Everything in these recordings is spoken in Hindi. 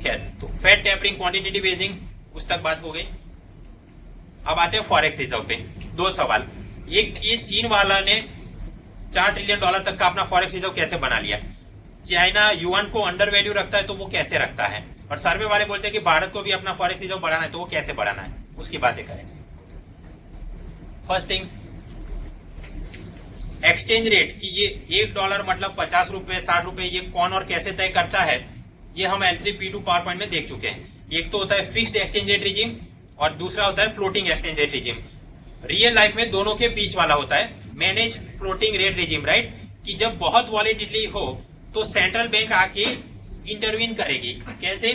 खैर, तो फेड टेपरिंग, क्वांटिटेटिव ईजिंग उस तक बात हो गई। अब आते हैं फॉरेक्स रिजर्व पे। दो सवाल, एक ये चीन वाला ने $4 ट्रिलियन तक का अपना फॉरेक्स रिजर्व कैसे बना लिया, चाइना युआन को अंडर वैल्यू रखता है तो वो कैसे रखता है, और सर्वे वाले बोलते हैं कि भारत को भी अपना फॉरेक्स रिजर्व बढ़ाना है तो वो कैसे बढ़ाना है, उसकी बातें करें। फर्स्ट थिंग, एक्सचेंज रेट कि ये $1 मतलब 50 रुपए 60 रुपए, ये कौन और कैसे तय करता है, ये हम L3P2 पावर पॉइंट में देख चुके हैं। एक तो होता है फिक्स्ड एक्सचेंज रेट रिजीम और दूसरा होता है floating exchange rate regime. Real life में दोनों के बीच वाला होता है manage floating rate regime, right, कि जब बहुत वॉलेटिलिटी हो तो सेंट्रल बैंक आके इंटरवीन करेगी। कैसे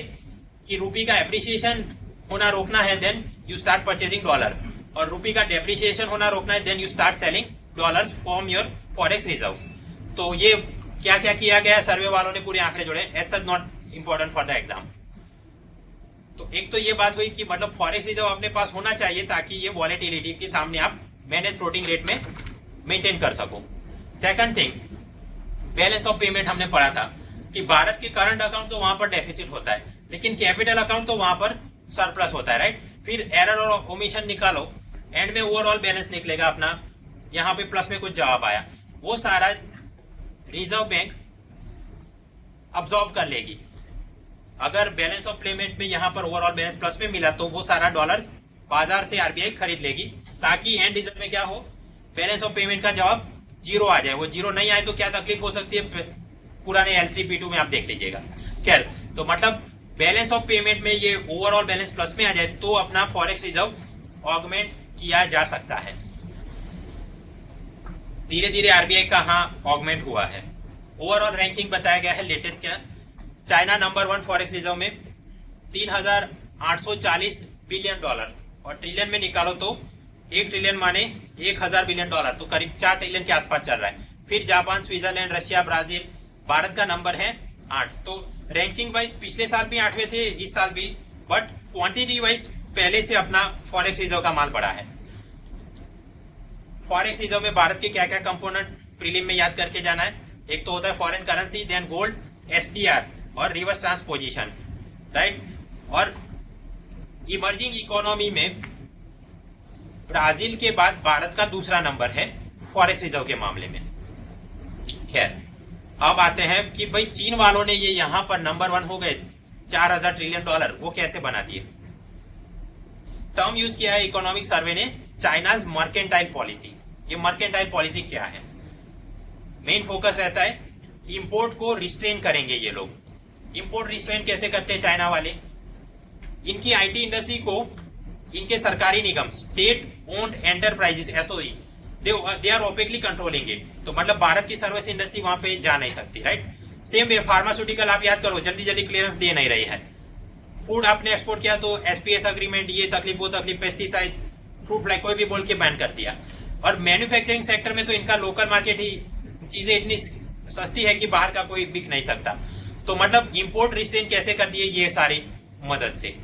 कि रुपी का एप्रिसिएशन होना रोकना है, then you start purchasing dollar, और रुपी का डेप्रिसिएशन होना रोकना है, then you start selling dollars from your forex reserve. तो ये क्या क्या किया गया, सर्वे वालों ने पूरे आंकड़े जोड़े, as such not important for the exam. तो एक तो ये बात हुई कि मतलब फॉरेक्स रिजर्व अपने पास होना चाहिए ताकि ये वॉलेटिलिटी के सामने आप मैनेज फ्लोटिंग रेट में मेंटेन कर सको। Second thing, balance of payment हमने पढ़ा था कि भारत के करंट अकाउंट तो वहां पर डेफिसिट होता है, लेकिन कैपिटल अकाउंट तो वहां पर सरप्लस होता है, राइट। फिर एरर और ओमिशन निकालो, एंड में ओवरऑल बैलेंस निकलेगा अपना, यहाँ पे प्लस में कुछ जवाब आया, वो सारा रिजर्व बैंक अब्सॉर्ब कर लेगी। अगर बैलेंस ऑफ पेमेंट में यहाँ पर ओवरऑल बैलेंस प्लस में मिला तो वो सारा डॉलर्स बाजार से आरबीआई खरीद लेगी, ताकि एंड रिजल्ट में क्या हो, बैलेंस ऑफ पेमेंट का जवाब 0 आ जाए। वो 0 नहीं आए तो क्या तकलीफ हो सकती है, पुराने L3P2 में आप देख लीजिएगा। खैर, तो मतलब बैलेंस ऑफ पेमेंट में ये ओवरऑल बैलेंस प्लस में आ जाए तो अपना फॉरेक्स रिजर्व ऑगमेंट किया जा सकता है। धीरे धीरे आरबीआई का हाँ ऑगमेंट हुआ है। ओवरऑल रैंकिंग बताया गया है लेटेस्ट क्या, चाइना नंबर 1 फॉरेक्स रिजर्व में $3,840 बिलियन, और ट्रिलियन में निकालो तो 1 ट्रिलियन माने 1000 बिलियन डॉलर, तो करीब 4 ट्रिलियन के आसपास चल रहा है। फिर Japan, Switzerland, Russia, Brazil, Bharat का नंबर है 8। तो रैंकिंग वाइज पिछले साल भी 8वें थे, इस साल भी, बट क्वांटिटी वाइज पहले से अपना फॉरेक्स रिजर्व का माल बढ़ा है। फॉरेक्स रिजर्व में भारत के क्या क्या कंपोनेंट प्रीलिम में याद करके जाना है। एक तो होता है foreign currency, then gold, SDR और रिवर्स ट्रांसपोजिशन, राइट। और इमर्जिंग इकोनॉमी में ब्राजील के बाद भारत का दूसरा नंबर है फॉरेक्स रिजर्व के मामले में। खैर, अब आते हैं कि भाई चीन वालों ने ये यहां पर नंबर 1 हो गए, $4000 ट्रिलियन, वो कैसे बना दिए। टर्म यूज किया है इकोनॉमिक सर्वे ने, चाइनाज मर्केंटाइल पॉलिसी। ये मर्केंटाइल पॉलिसी क्या है, मेन फोकस रहता है इंपोर्ट को रिस्ट्रेन करेंगे ये लोग। इंपोर्ट रिस्ट्रेन कैसे करते हैं चाइना वाले, इनकी आईटी इंडस्ट्री को इनके सरकारी निगम, state owned enterprises SOE, they are opaquely controlling it. तो मतलब भारत की सर्विस इंडस्ट्री वहां पे जा नहीं सकती, राइट। सेम वे फार्मास्यूटिकल आप याद करो, जल्दी जल्दी क्लियरेंस दे नहीं रही है। फूड आपने एक्सपोर्ट किया तो एसपीएस अग्रीमेंट, ये तकलीफ वो तकलीफ, पेस्टिसाइड, फ्रूट फ्लाई, कोई भी बोल के बैन कर दिया। और मैन्युफैक्चरिंग सेक्टर में तो इनका लोकल मार्केट ही, चीजें इतनी सस्ती है कि बाहर का कोई बिक नहीं सकता। तो मतलब इंपोर्ट रिस्ट्रेन कैसे कर दिए ये सारी मदद से।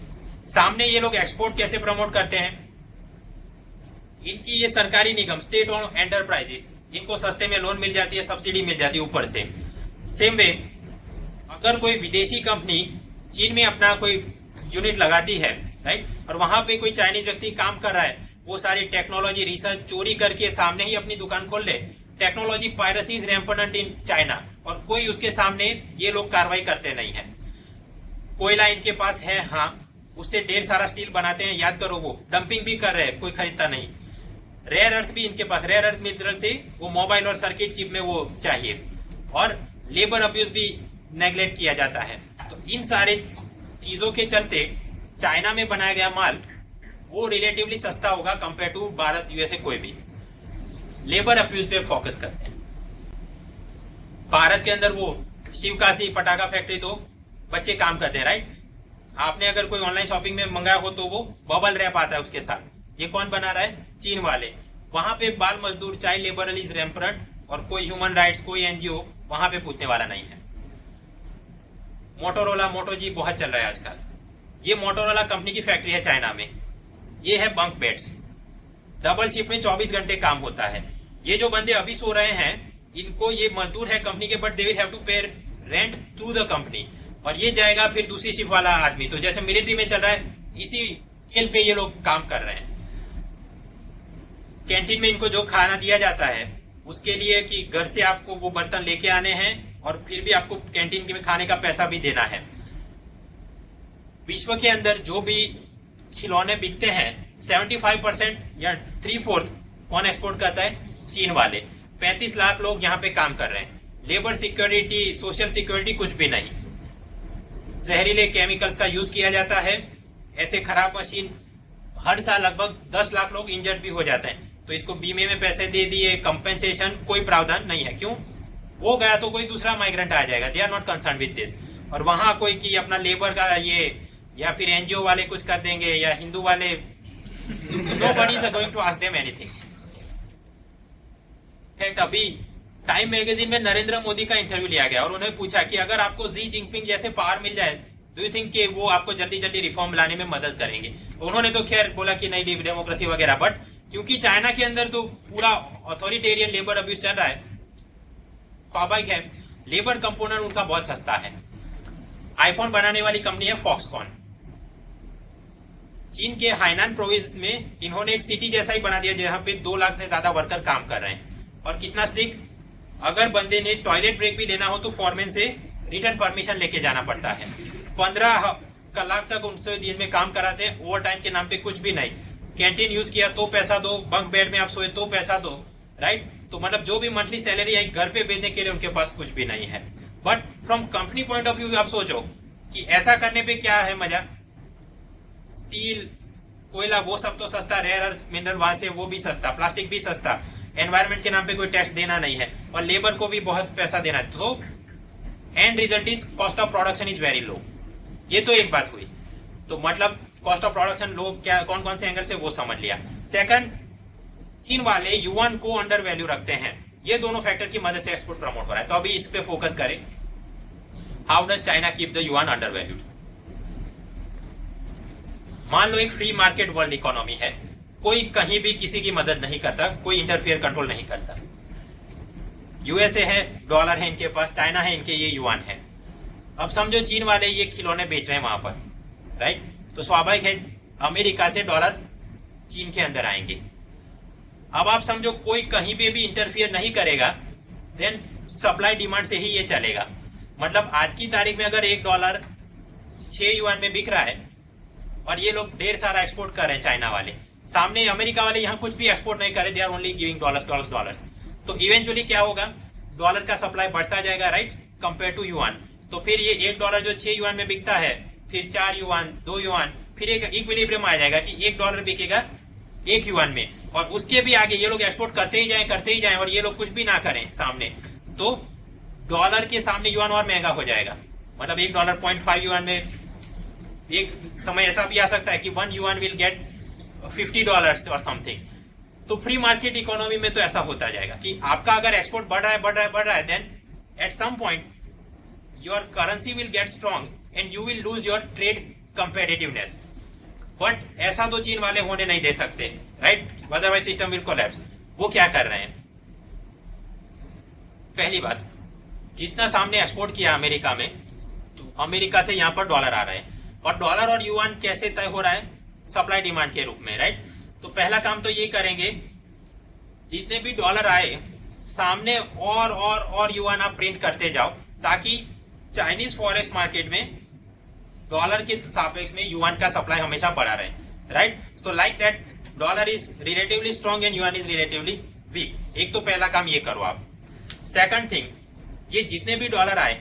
सामने ये लोग एक्सपोर्ट कैसे प्रमोट करते हैं, इनकी ये सरकारी निगम, स्टेट ओन्ड एंटरप्राइजेस, इनको सस्ते में लोन मिल जाती है, सब्सिडी मिल जाती है ऊपर से। सेम वे अगर कोई विदेशी कंपनी चीन में अपना कोई यूनिट लगाती है, राइट, और वहां पे कोई चाइनीज व्यक्ति काम कर रहा है, वो सारी टेक्नोलॉजी रिसर्च चोरी करके सामने ही अपनी दुकान खोल ले। Technology piracy is rampant in China, और कोई उसके सामने ये लोग कार्रवाई करते नहीं है। कोयला इनके पास है, हाँ, उससे ढेर सारा स्टील बनाते हैं, याद करो, वो डंपिंग भी कर रहे हैं, कोई खरीदता नहीं। रेयर अर्थ भी इनके पास, रेयर अर्थ मिनरल से वो मोबाइल और सर्किट चिप में वो चाहिए, और लेबर अब्यूज भी नेग्लेक्ट किया जाता है। तो इन सारे चीजों के चलते चाइना में बनाया गया माल वो रिलेटिवली सस्ता होगा कंपेयर टू भारत, यूएसए, कोई भी। लेबर अब्यूज पे फोकस करते हैं। भारत के अंदर वो शिवकाशी पटाखा फैक्ट्री तो बच्चे काम करते हैं, राइट। आपने अगर कोई ऑनलाइन शॉपिंग में मंगाया हो तो वो बबल रैप आता है उसके साथ, ये कौन बना रहा है, चीन वाले। वहां पे बाल मजदूर, चाइल्ड लेबर इज रैम्पेंट, और कोई ह्यूमन राइट्स, कोई एनजीओ वहां पे पूछने वाला नहीं है। मोटोरोला, मोटो जी बहुत चल रहा है आजकल। ये मोटोरोला कंपनी की फैक्ट्री है चाइना में। ये है बंक बेड्स, डबल शिफ्ट में 24 घंटे काम होता है। ये जो बंदे अभी सो रहे हैं, इनको, ये मजदूर है कंपनी के, but they will have to pay rent to the company, और ये जाएगा फिर दूसरी शिफ्ट वाला आदमी। तो जैसे मिलिट्री में चल रहा है, इसी स्केल पे ये लोग काम कर रहे हैं। कैंटीन में इनको जो खाना दिया जाता है उसके लिए कि घर से आपको वो बर्तन लेके आने हैं और फिर भी आपको कैंटीन में खाने का पैसा भी देना है। विश्व के अंदर जो भी खिलौने बिकते हैं 75% या 3/4 कौन एक्सपोर्ट करता है? चीन वाले। 35 लाख लोग यहाँ पे काम कर रहे हैं। लेबर सिक्योरिटी, सोशल सिक्योरिटी कुछ भी नहीं। जहरीले केमिकल्स का यूज किया जाता है। ऐसे खराब मशीन, हर साल लगभग 10 लाख लोग इंजर्ड भी हो जाते हैं। तो इसको बीमे में पैसे दे दिए, कंपेंसेशन कोई प्रावधान नहीं है। क्यों? वो गया तो कोई दूसरा माइग्रेंट आ जाएगा। They are not concern with this. और वहां कोई कि अपना लेबर का ये, या फिर एनजीओ वाले कुछ कर देंगे, या हिंदू वाले, nobody is going to ask them anything. अभी टाइम मैगजीन में नरेंद्र मोदी का इंटरव्यू लिया गया और उन्हें पूछा कि अगर आपको जी जिनपिंग जैसे पावर मिल जाए, डू यू थिंक कि वो आपको जल्दी जल्दी रिफॉर्म लाने में मदद करेंगे? उन्होंने तो खैर बोला कि नहीं, डेमोक्रेसी वगैरह, बट क्योंकि चाइना के अंदर तो पूरा ऑथोरिटेरियन लेबर अब्यूज चल रहा है, स्वाभाविक है लेबर कंपोनेंट उनका बहुत सस्ता है। आईफोन बनाने वाली कंपनी है फॉक्सकॉन। चीन के हाइनान प्रोविंस में इन्होंने एक सिटी जैसा ही बना दिया जहां पे 2 लाख से ज्यादा वर्कर काम कर रहे हैं। और कितना स्ट्रिक्ट, अगर बंदे ने टॉयलेट ब्रेक भी लेना हो तो फॉरमैन से रिटर्न परमिशन लेके जाना पड़ता है। 15 कलाक तक उनसे दिन में काम कराते हैं, ओवर टाइम के नाम पे कुछ भी नहीं। कैंटीन यूज किया तो पैसा दो, बंक बेड में आप सोए तो पैसा दो, राइट? तो मतलब जो भी मंथली सैलरी आई घर पे भेजने के लिए उनके पास कुछ भी नहीं है। But from company point of view आप सोचो कि ऐसा करने पे क्या है मजा? स्टील, कोयला, वो सब तो सस्ता, रेयर अर्थ मिनरल वहां से वो भी सस्ता, प्लास्टिक भी सस्ता, एनवायरमेंट के नाम पे कोई टैक्स देना नहीं है और लेबर को भी बहुत पैसा देना है। तो and result is cost of production is very low. ये तो एक बात हुई। तो मतलब कॉस्ट ऑफ प्रोडक्शन लोग क्या, कौन कौन से एंगल से, वो समझ लिया। सेकंड, चीन वाले युआन को अंडर वैल्यू रखते हैं। ये दोनों फैक्टर की मदद से एक्सपोर्ट प्रमोट हो रहा है। तो अभी इस पे फोकस करें, how does China keep the yuan under valued. मान लो एक फ्री मार्केट वर्ल्ड इकोनॉमी है, कोई कहीं भी किसी की मदद नहीं करता, कोई इंटरफेयर कंट्रोल नहीं करता। यूएसए है, डॉलर है इनके पास, चाइना है इनके, ये युआन है। अब समझो चीन वाले ये खिलौने बेच रहे हैं वहां पर, राइट? तो स्वाभाविक है अमेरिका से डॉलर चीन के अंदर आएंगे। अब आप समझो कोई कहीं पे भी इंटरफियर नहीं करेगा, देन सप्लाई डिमांड से ही ये चलेगा। मतलब आज की तारीख में अगर $1 6 युआन में बिक रहा है और ये लोग ढेर सारा एक्सपोर्ट कर रहे हैं चाइना वाले, सामने अमेरिका वाले यहाँ कुछ भी एक्सपोर्ट नहीं कर रहे, they are only giving dollars. तो इवेंचुअली क्या होगा? डॉलर का सप्लाई बढ़ता जाएगा, राइट, कंपेयर टू युआन। तो फिर ये $1 जो 6 युआन में बिकता है, फिर 4 युआन, 2 युआन, फिर एक इक्विलिब्रियम आ जाएगा कि $1 बिकेगा 1 युआन में, और उसके भी आगे ये लोग एक्सपोर्ट करते ही जाएं और ये लोग कुछ भी ना करें सामने, तो डॉलर के सामने युआन और महंगा हो जाएगा। मतलब $1 0.5 युआन में एक समय ऐसा भी आ सकता है कि 1 युआन विल गेट $50 और समथिंग। तो फ्री मार्केट इकोनॉमी में तो ऐसा होता जाएगा कि आपका अगर एक्सपोर्ट बढ़ रहा है, then at some point your currency will get strong and you will lose your trade competitiveness. But ऐसा तो चीन वाले होने नहीं दे सकते, right? Otherwise system will collapse. वो क्या कर रहे हैं? पहली बात, जितना सामने एक्सपोर्ट किया अमेरिका में, तो अमेरिका से यहां पर डॉलर आ रहे हैं, और डॉलर और युआन कैसे तय हो रहा है? सप्लाई डिमांड के रूप में, राइट? तो पहला काम तो ये करेंगे, जितने भी डॉलर आए सामने और युआन आप प्रिंट करते जाओ, ताकि चाइनीज फॉरेस्ट मार्केट में डॉलर के सापेक्ष में युआन का सप्लाई हमेशा बढ़ा रहे, right? So like that dollar is relatively strong and yuan is relatively weak. एक तो पहला काम ये करो आप। सेकंड थिंग, ये जितने भी डॉलर आए,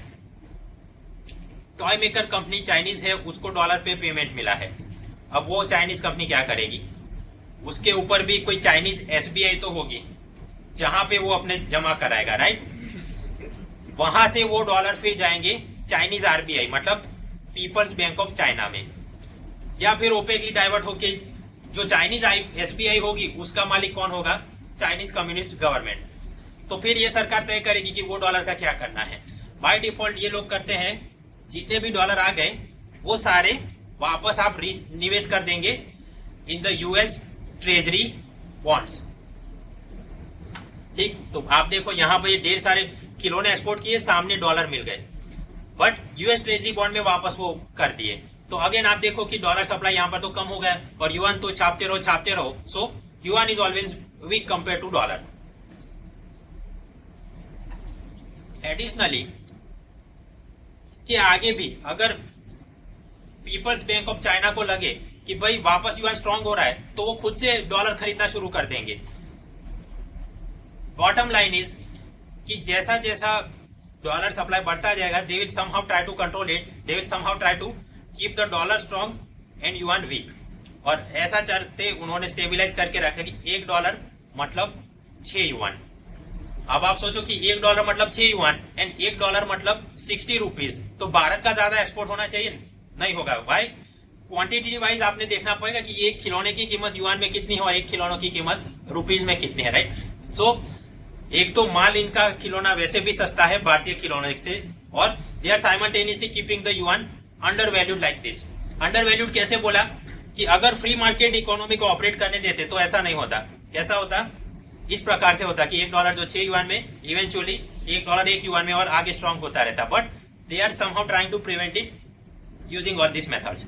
टॉय मेकर कंपनी चाइनीज है, उसको डॉलर पे पेमेंट मिला है। अब वो चाइनीज कंपनी क्या करेगी? उसके ऊपर भी कोई चाइनीज एसबीआई तो होगी जहां पे वो अपने जमा कराएगा, राइट? वहां से वो डॉलर फिर जाएंगे चाइनीज आरबीआई, मतलब पीपल्स बैंक ऑफ चाइना में, या फिर ओपेकली डाइवर्ट होके जो चाइनीज एसबीआई होगी उसका मालिक कौन होगा? Chinese communist government. तो फिर ये सरकार तय करेगी कि वो डॉलर का क्या करना है। बाय डिफॉल्ट ये लोग करते हैं, जितने भी डॉलर आ गए वो सारे वापस आप निवेश कर देंगे in the US treasury bonds. ठीक, तो आप देखो यहाँ पे ढेर सारे खिलौने एक्सपोर्ट किए, सामने डॉलर मिल गए, बट यूएस ट्रेजरी बॉन्ड में वापस वो कर दिए। तो अगेन आप देखो कि डॉलर सप्लाई यहाँ पर तो कम हो गया और युआन तो छापते रहो। So yuan is always weak compare to dollar. Additionally इसके आगे भी अगर पीपल्स बैंक ऑफ चाइना को लगे कि भाई वापस युआन स्ट्रांग हो रहा है तो वो खुद से डॉलर खरीदना शुरू कर देंगे। बॉटम लाइन इज कि जैसा जैसा डॉलर सप्लाई बढ़ता जाएगा they will somehow try to control it, they will somehow try to keep the dollar strong and yuan weak. और ऐसा चलते उन्होंने स्टेबिलाईज करके रखा कि $1 मतलब 6 युआन। अब आप सोचो कि $1 मतलब 6 युआन एंड $1 मतलब 60 रुपीज, तो भारत का ज्यादा एक्सपोर्ट होना चाहिए, नहीं होगा। भाई क्वांटिटी वाइज आपने देखना पड़ेगा कि एक खिलौने की कीमत युआन में कितनी है और एक खिलौनों की कीमत रुपीज में कितनी है, राइट। सो एक तो माल इनका खिलौना वैसे भी सस्ता है भारतीय खिलौने से, और they are simultaneously keeping the yuan under valued like this. Under valued कैसे बोला कि अगर फ्री मार्केट इकोनॉमी को ऑपरेट करने देते तो ऐसा नहीं होता। कैसा होता? इस प्रकार से होता कि $1 जो 6 युआन में इवेंचुअली $1 1 युआन में और आगे स्ट्रांग होता रहता। But they are somehow trying to prevent it using all this methods.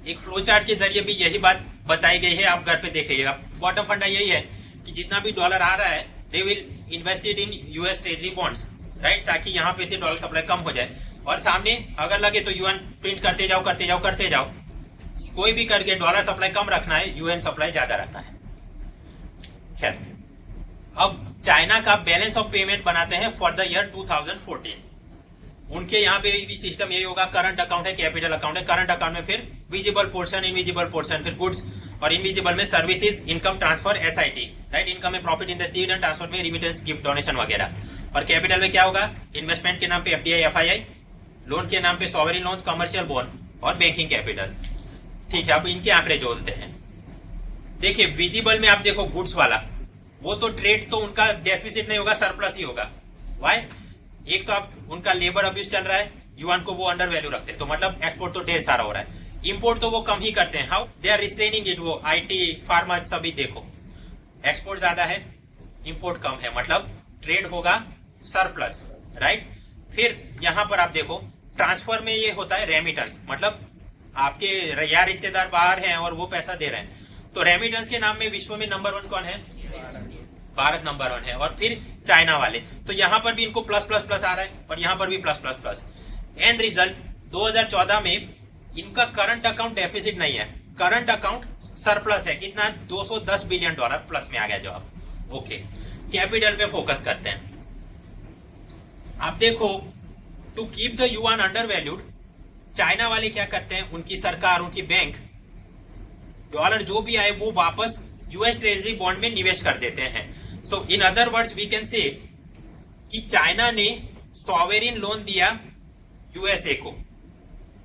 एक फ्लो चार्ट के जरिए भी यही बात बताई गई है, आप घर पे देखिएगा। बॉटम फंडा यही है कि जितना भी डॉलर आ रहा है they will invest it in US treasury bonds, right, ताकि यहाँ पे से डॉलर सप्लाई कम हो जाए और सामने अगर लगे तो युआन प्रिंट करते जाओ। कोई भी करके डॉलर सप्लाई कम रखना है, यूएन सप्लाई ज्यादा रखना है। खैर, अब चाइना का बैलेंस ऑफ पेमेंट बनाते हैं फॉर द ईयर 2014। उनके यहाँ पे भी सिस्टम यही होगा, करंट अकाउंट है, कैपिटल अकाउंट है। करंट अकाउंट में फिर विजिबल पोर्शन, इनविजिबल पोर्शन, फिर गुड्स, और इनविजिबल में services, income transfer, SIT, right. Income में प्रॉफिट, इंटरेस्ट, डिविडेंड, ट्रांसफर में रिमिटेंस, गिफ्ट, डोनेशन वगैरह। और कैपिटल में क्या होगा? इन्वेस्टमेंट के नाम पे एफडीआई, एफआईआई, लोन के नाम पे सॉवरेन लोन, कमर्शियल बॉन्ड और बैंकिंग कैपिटल। ठीक है, अब इनके आंकड़े जोड़ते हैं। देखिए विजिबल में आप देखो गुड्स वाला, वो तो ट्रेड तो उनका डेफिसिट नहीं होगा, सरप्लस ही होगा। वाई? एक तो आप उनका लेबर अब्यूज चल रहा है, युआन को वो अंडर वैल्यू रखते हैं, तो मतलब एक्सपोर्ट तो ढेर सारा हो रहा है। इंपोर्ट तो वो कम ही करते हैं। How they are restraining it, वो आईटी, फार्मा सभी देखो। एक्सपोर्ट ज्यादा है, इंपोर्ट कम है, मतलब ट्रेड होगा सरप्लस, राइट। फिर यहां पर आप देखो ट्रांसफर में ये होता है रेमिटेंस, मतलब आपके या रिश्तेदार बाहर हैं और वो पैसा दे रहे हैं। तो रेमिटेंस के नाम में विश्व में नंबर 1 कौन है? भारत नंबर 1 है। और फिर चाइना वाले, तो यहां पर भी इनको प्लस प्लस प्लस आ रहा है और यहां पर भी plus plus plus. And result 2014 में इनका करंट अकाउंट डेफिसिट नहीं है, करंट अकाउंट सरप्लस है। कितना? $210 बिलियन प्लस में आ गया जवाब। ओके, कैपिटल पे फोकस करते हैं। आप देखो, to keep the yuan under valued, China वाले क्या करते हैं, उनकी सरकार, उनकी बैंक डॉलर जो भी आए वो वापस यूएस ट्रेजरी बॉन्ड में निवेश कर देते हैं। So in other words we can say कि चाइना ने सॉवेरिन लोन दिया यूएसए को।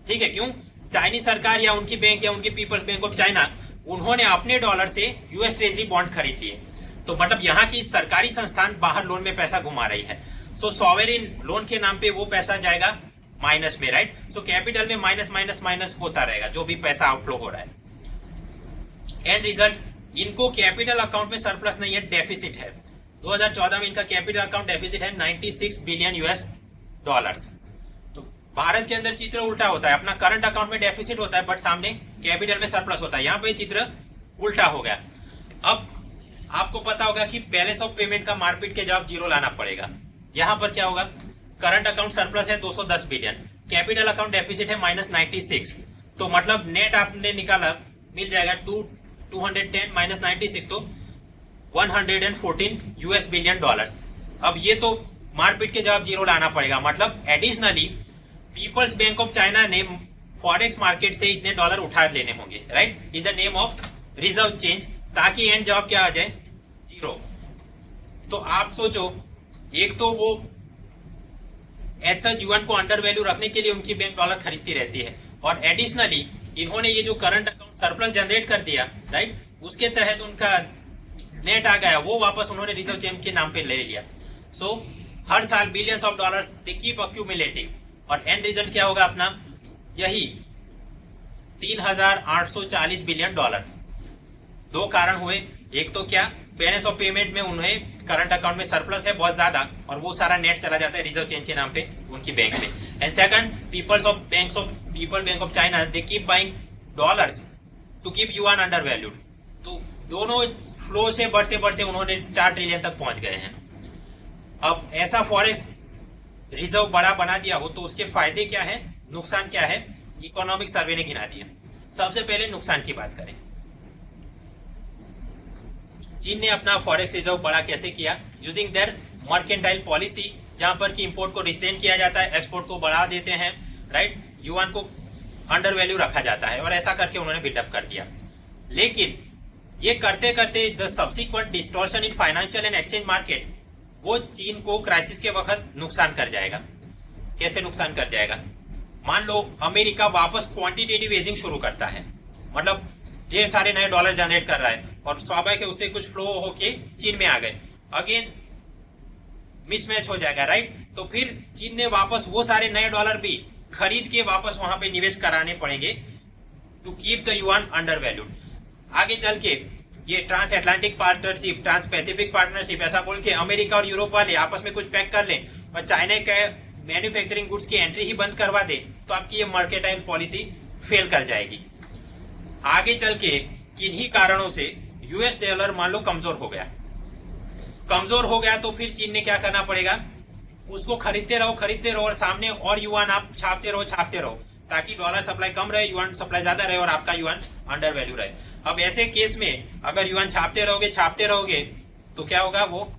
ठीक है, क्यों? चाइनीज सरकार या उनकी बैंक या उनकी पीपल्स बैंक ऑफ चाइना, उन्होंने अपने डॉलर से यूएस ट्रेजरी बॉन्ड खरीद लिए। तो मतलब यहाँ की सरकारी संस्थान बाहर लोन में पैसा घुमा रही है। सो सॉवेरिन लोन के नाम पे वो पैसा जाएगा माइनस में, राइट। सो कैपिटल में माइनस माइनस माइनस होता रहेगा जो भी पैसा आउटफ्लो हो रहा है। एंड रिजल्ट, इनको कैपिटल अकाउंट में सरप्लस नहीं है, डेफिसिट है। 2014 में इनका कैपिटल अकाउंट डेफिसिट है $96 बिलियन। तो भारत के अंदर चित्र उल्टा होता है, अपना करंट अकाउंट में डेफिसिट होता है बट सामने कैपिटल में सरप्लस होता है। यहाँ पे चित्र उल्टा हो गया। अब आपको पता होगा कि बैलेंस ऑफ पेमेंट का मारपीट के जवाब 0 लाना पड़ेगा। यहाँ पर क्या होगा? करंट अकाउंट सरप्लस है 210 बिलियन, कैपिटल अकाउंट डेफिसिट है -96, तो मतलब नेट आपने निकाला मिल जाएगा 210 माइनस 96, तो 114 यूएस बिलियन डॉलर्स। अब ये तो मारपीट के जवाब 0 लाना पड़ेगा, मतलब additionally people's bank of China ने फॉरेक्स मार्केट से इतने डॉलर उठा लेने होंगे, right, in the name of reserve change, ताकि एंड जवाब क्या आ जाए? 0। तो आप सोचो, एक तो वो एच युआन को अंडर वैल्यू रखने के लिए उनकी बैंक डॉलर खरीदती रहती है, और एडिशनली इन्होंने ये जो करंट अकाउंट सरप्लस जनरेट कर दिया, राइट, उसके तहत उनका नेट आ गया, वो वापस उन्होंने रिजर्व चेंज के नाम पे ले लिया। सो हर साल billions of dollars they keep accumulating, और एंड रिजल्ट क्या होगा अपना? यही 3840 बिलियन डॉलर। 2 कारण हुए, एक तो क्या, बैलेंस ऑफ पेमेंट में उन्हें करंट अकाउंट में सरप्लस है बहुत ज्यादा और वो सारा नेट चला जाता है रिजर्व चेंज के नाम पे उनकी बैंक में। And second, people bank of China they keep buying dollars to keep yuan under valued. तो दोनों फ्लो से बढ़ते बढ़ते उन्होंने 4 ट्रिलियन तक पहुंच गए हैं। अब ऐसा फॉरेक्स रिजर्व बड़ा बना दिया हो तो उसके फायदे क्या है, नुकसान क्या है, इकोनॉमिक सर्वे ने गिना दिया। सबसे पहले नुकसान की बात करें, चीन ने अपना फॉरेक्स रिजर्व बड़ा कैसे किया, यूजिंग देयर मर्केंटाइल पॉलिसी, जहां पर कि इंपोर्ट को रिस्ट्रेन किया जाता है, एक्सपोर्ट को बढ़ा देते हैं, राइट, युआन को अंडर वैल्यू रखा जाता है और ऐसा करके उन्होंने बिल्डअप कर दिया। लेकिन ये करते करते the subsequent distortion in financial and exchange market, वो चीन को क्राइसिस के वक्त नुकसान कर जाएगा। कैसे नुकसान कर जाएगा, मान लो अमेरिका वापस क्वांटिटेटिव एजिंग शुरू करता है, मतलब ढेर सारे नए डॉलर जनरेट कर रहा है और स्वाभाविक है उससे कुछ फ्लो होके चीन में आ गए, अगेन मिसमैच हो जाएगा, राइट। तो फिर चीन ने वापस वो सारे नए डॉलर भी खरीद के वापस वहां पे निवेश कराने पड़ेंगे to keep the yuan under valued. आगे चल के ये trans Atlantic partnership, trans Pacific partnership ऐसा बोल के अमेरिका और यूरोप वाले आपस में कुछ पैक कर लें और चाइना के मैन्युफैक्चरिंग गुड्स की एंट्री ही बंद करवा दे, तो आपकी ये मर्केंटाइल पॉलिसी फेल कर जाएगी। आगे चल के किन्हीं कारणों से यूएस डॉलर मान लो कमजोर हो गया तो फिर चीन ने क्या करना पड़ेगा, उसको खरीदते रहो और सामने और युआन आप छापते रहो ताकि डॉलर सप्लाई कम रहे, युआन सप्लाई ज्यादा रहे और आपका युआन अंडर वैल्यू रहे। अब ऐसे केस में अगर युआन छापते रहोगे तो क्या होगा, वो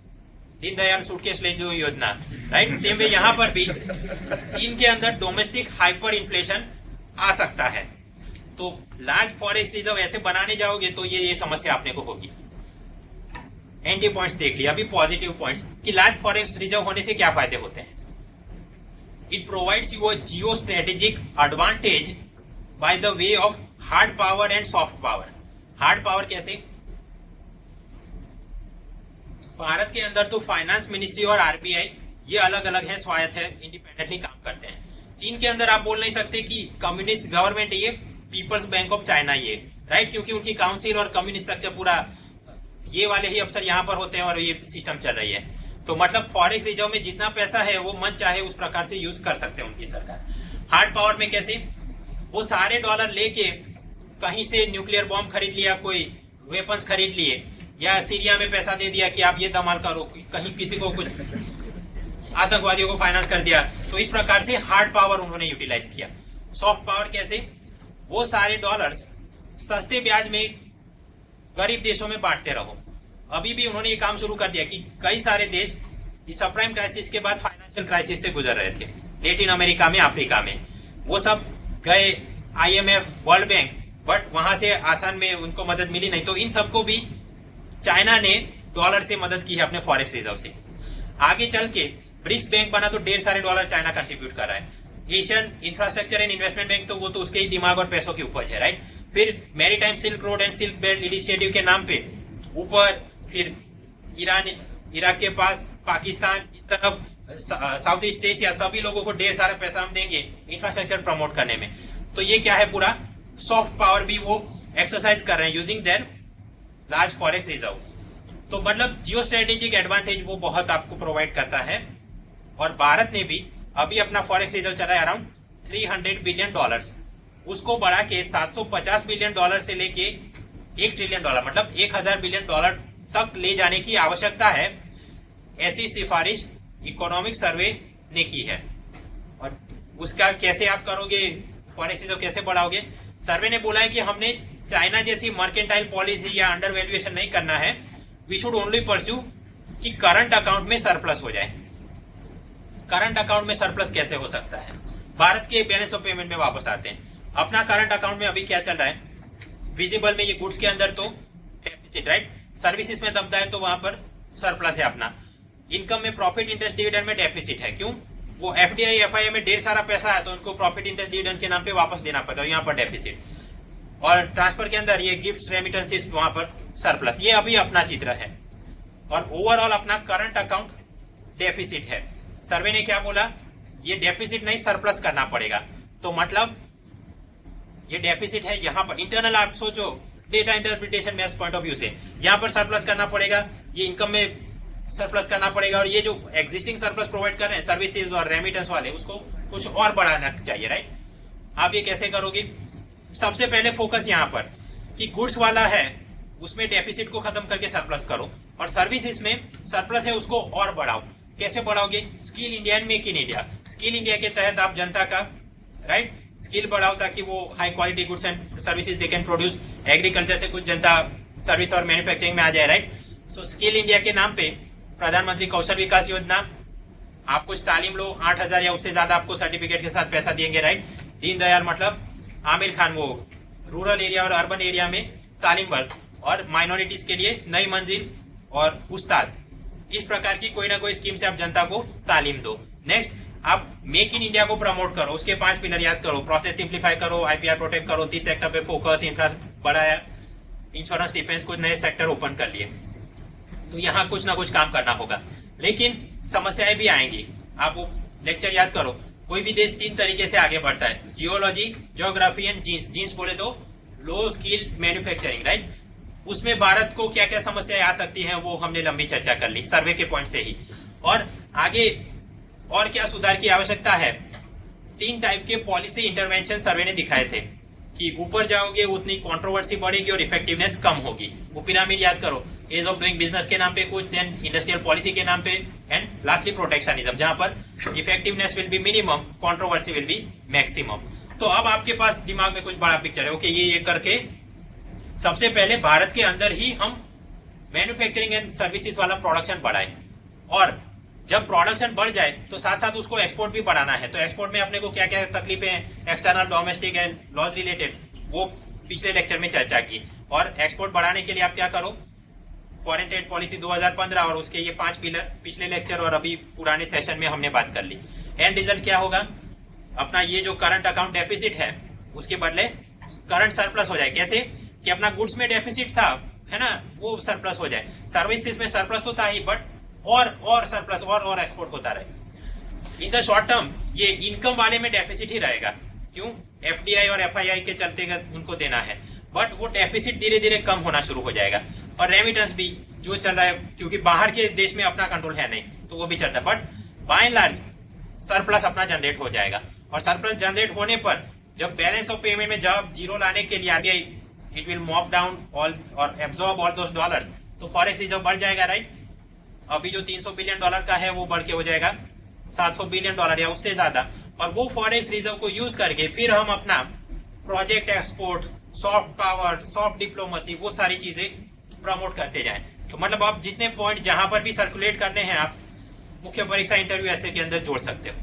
दीनदयाल सूटकेस ले जो योजना, राइट। सेम वे यहां पर भी चीन के अंदर डोमेस्टिक हाइपर इन्फ्लेशन आ सकता है। तो लार्ज फॉरेक्स रिजर्व ऐसे बनाने जाओगे तो ये समस्या आपने को होगी। एंटी पॉइंट्स देख लिया, अभी पॉजिटिव पॉइंट्स कि लार्ज फॉरेक्स रिजर्व होने से क्या फायदे होते हैं। It provides you a geo strategic advantage by the way of hard power and soft power. Hard power कैसे, भारत के अंदर तो फाइनेंस मिनिस्ट्री और आरबीआई ये अलग अलग है, स्वायत्त है, इंडिपेंडेंटली काम करते हैं। चीन के अंदर आप बोल नहीं सकते कि कम्युनिस्ट गवर्नमेंट ये, पीपल्स बैंक ऑफ चाइना ये, राइट, क्योंकि उनकी काउंसिल और कम्युनिस्ट स्ट्रक्चर पूरा ये वाले ही अफसर यहाँ पर होते हैं और ये सिस्टम चल रही है। तो मतलब फॉरेक्स रिजर्व में जितना पैसा है वो मन चाहे उस प्रकार से यूज कर सकते हैं उनकी सरकार। हार्ड पावर में कैसे, वो सारे डॉलर लेके कहीं से न्यूक्लियर बॉम्ब खरीद लिया, कोई वेपन्स खरीद लिए, या सीरिया में पैसा दे दिया कि आप ये धमाल करो, कहीं किसी को कुछ आतंकवादियों को फाइनेंस कर दिया। तो इस प्रकार से हार्ड पावर उन्होंने यूटिलाइज किया। सॉफ्ट पावर कैसे, वो सारे डॉलर्स सस्ते ब्याज में गरीब देशों में बांटते रहो। अभी भी उन्होंने ये काम शुरू कर दिया कि कई सारे देश इस सबप्राइम क्राइसिस के बाद फाइनेंशियल क्राइसिस से गुजर रहे थे, लैटिन अमेरिका में, अफ्रीका में, वो सब गए आईएमएफ, वर्ल्ड बैंक, बट वहां से आसान में उनको मदद मिली नहीं। तो इन सबको भी चाइना ने डॉलर से मदद की है अपने फॉरेक्स रिजर्व से। आगे चल के ब्रिक्स बैंक बना तो ढेर सारे डॉलर चाइना कंट्रीब्यूट कर रहा है। Asian infrastructure and investment bank तो वो तो उसके ही दिमाग और पैसों की उपज है, राइट। फिर maritime silk road and silk belt initiative के नाम पे ऊपर, फिर ईरान, इराक के पास, पाकिस्तान, इस तरफ साउथ ईस्ट एशिया, सभी लोगों को ढेर सारा पैसा हम देंगे इंफ्रास्ट्रक्चर प्रमोट करने में। तो ये क्या है, पूरा सॉफ्ट पावर भी वो एक्सरसाइज कर रहे हैं using their large forex reserve. तो मतलब जियो स्ट्रेटेजिक एडवांटेज वो बहुत आपको प्रोवाइड करता है। और भारत ने भी अभी अपना फॉरेक्स रिजर्व चला है अराउंड 300 बिलियन डॉलर्स, उसको बढ़ा के 750 बिलियन डॉलर से लेके 1 ट्रिलियन डॉलर, मतलब 1000 बिलियन डॉलर तक ले जाने की आवश्यकता है। ऐसी सिफारिश इकोनॉमिक सर्वे ने की है। और उसका कैसे आप करोगे, फॉरेक्स रिजर्व कैसे बढ़ाओगे, सर्वे ने बोला है कि हमने चाइना जैसी मर्केंटाइल पॉलिसी या अंडर वैल्यूएशन नहीं करना है। वी शुड ओनली परस्यू कि करंट अकाउंट में सरप्लस हो जाए। करंट अकाउंट में सरप्लस कैसे हो सकता है, भारत के बैलेंस ऑफ पेमेंट में वापस आते हैं। अपना करंट अकाउंट में अभी क्या चल रहा है, विजिबल में ये गुड्स के अंदर तो डेफिसिट, राइट, सर्विसेज में दबता है तो वहां पर सरप्लस है अपना। इनकम में प्रॉफिट इंटरेस्ट डिविडेंड में डेफिसिट है, क्यों, वो एफडीआई एफआईआई में ढेर सारा पैसा है तो उनको प्रॉफिट इंटरेस्ट डिविडेंड के नाम पे वापस देना पड़ता है, यहाँ पर डेफिसिट। और ट्रांसफर के अंदर ये गिफ्ट्स, रेमिटेंसेस, वहां पर सरप्लस। ये अभी अपना चित्र है। और ओवरऑल अपना करंट अकाउंट डेफिसिट है। सर्वे ने क्या बोला, ये डेफिसिट नहीं सरप्लस करना पड़ेगा। तो मतलब ये डेफिसिट है, यहाँ पर इंटरनल आप सोचो डेटा इंटरप्रिटेशन में पॉइंट ऑफ व्यू से यहाँ पर सरप्लस करना पड़ेगा। ये इनकम में सरप्लस करना पड़ेगा, और ये जो एग्जिस्टिंग सरप्लस प्रोवाइड कर रहे हैं सर्विसेज और रेमिटेंस वाले, उसको कुछ और बढ़ाना चाहिए, राइट। आप ये कैसे करोगे? सबसे पहले फोकस यहाँ पर कि गुड्स वाला है उसमें डेफिसिट को खत्म करके सरप्लस करो, और सर्विसेज में सरप्लस है उसको और बढ़ाओ। कैसे बढ़ाओगे? Skill India and make in India. Skill India के तहत आप जनता का राइट स्किल बढ़ाओ ताकि वो high quality goods and services they can produce. Agriculture से कुछ जनता सर्विस और मैन्युफैक्चरिंग में आ जाए, राइट। सो स्किल इंडिया के नाम पे प्रधानमंत्री कौशल विकास योजना, आप कुछ तालीम लो, 8,000 या उससे ज्यादा आपको सर्टिफिकेट के साथ पैसा देंगे, राइट। दीनदयाल मतलब आमिर खान, वो रूरल एरिया और अर्बन एरिया में तालीम वर्ग, और माइनॉरिटीज के लिए नई मंजिल और उस्ताद। इस प्रकार की कोई ना कोई स्कीम से आप जनता को तालीम दो। नेक्स्ट, आप मेक इन इंडिया को प्रमोट करो, उसके 5 पिलर याद करो। प्रोसेस सिंप्लीफाई करो, आईपीआर प्रोटेक्ट करो, 30 सेक्टर पे फोकस, इंफ्रास्ट्रक्चर बढ़ाया, इंश्योरेंस डिफेंस, कुछ नए सेक्टर ओपन कर लिए। तो यहाँ कुछ ना कुछ काम करना होगा, लेकिन समस्याएं भी आएंगी। आप वो लेक्चर याद करो। कोई भी देश 3 तरीके से आगे बढ़ता है, geology, geography and genes. Genes बोले तो लो स्किल मैन्युफैक्चरिंग, राइट। उसमें भारत को क्या क्या समस्याएं आ सकती हैं वो हमने लंबी चर्चा कर ली सर्वे के पॉइंट से ही। और आगे और क्या सुधार की आवश्यकता है, 3 टाइप के पॉलिसी इंटरवेंशन सर्वे ने दिखाए थे कि ऊपर जाओगे उतनी कंट्रोवर्सी बढ़ेगी और इफेक्टिवनेस कम होगी। वो पिरामिड याद करो, एज ऑफ डूइंग बिजनेस के नाम पे कुछ, देन इंडस्ट्रियल पॉलिसी के नाम पे, एंड लास्टली प्रोटेक्शनिज्म, जहां पर effectiveness will be minimum, controversy will be maximum. तो अब आपके पास दिमाग में कुछ बड़ा पिक्चर है, ओके, ये करके सबसे पहले भारत के अंदर ही हम मैन्युफैक्चरिंग एंड सर्विसेज वाला प्रोडक्शन बढ़ाएं, और जब प्रोडक्शन बढ़ जाए तो साथ साथ उसको एक्सपोर्ट भी बढ़ाना है। तो एक्सपोर्ट में अपने को क्या क्या तकलीफें हैं, external, domestic and laws related, वो पिछले लेक्चर में चर्चा की। और एक्सपोर्ट बढ़ाने के लिए आप क्या करो, फॉरेन ट्रेड पॉलिसी 2015 और उसके ये 5 पिलर पिछले लेक्चर और अभी पुराने सेशन में हमने बात कर ली। एंड रिजल्ट क्या होगा, अपना ये जो करंट अकाउंट डेफिसिट है उसके बदले करंट सरप्लस हो जाए। कैसे कि अपना गुड्स में डेफिसिट था, है ना, वो सरप्लस हो जाए। सर्विसेज में सरप्लस तो था ही, बट और सरप्लस और एक्सपोर्ट होता रहे। इन द शॉर्ट टर्म ये इनकम वाले में डेफिसिट ही रहेगा। क्यों? एफडीआई और एफआईआई के चलते उनको देना है, बट वो डेफिसिट धीरे धीरे कम होना शुरू हो जाएगा। और रेमिटेंस भी जो चल रहा है, क्योंकि बाहर के देश में अपना कंट्रोल है नहीं, तो वो भी चलता है, but by and large surplus अपना जनरेट हो जाएगा। और सरप्लस जनरेट होने पर जब बैलेंस ऑफ पेमेंट में जब जीरो लाने के लिए RBI it will mop down all और एब्जॉर्ब ऑल दोस डॉलर्स, तो फॉरेक्स रिजर्व बढ़ जाएगा, राइट। अभी जो $300 बिलियन का है वो बढ़ के हो जाएगा $700 बिलियन या उससे ज्यादा। और वो फॉरेक्स रिजर्व को यूज करके फिर हम अपना project export, soft power, soft diplomacy, वो सारी चीजें प्रमोट करते जाएं। तो मतलब आप जितने पॉइंट जहां पर भी सर्कुलेट करने हैं आप मुख्य परीक्षा इंटरव्यू ऐसे के अंदर जोड़ सकते हो।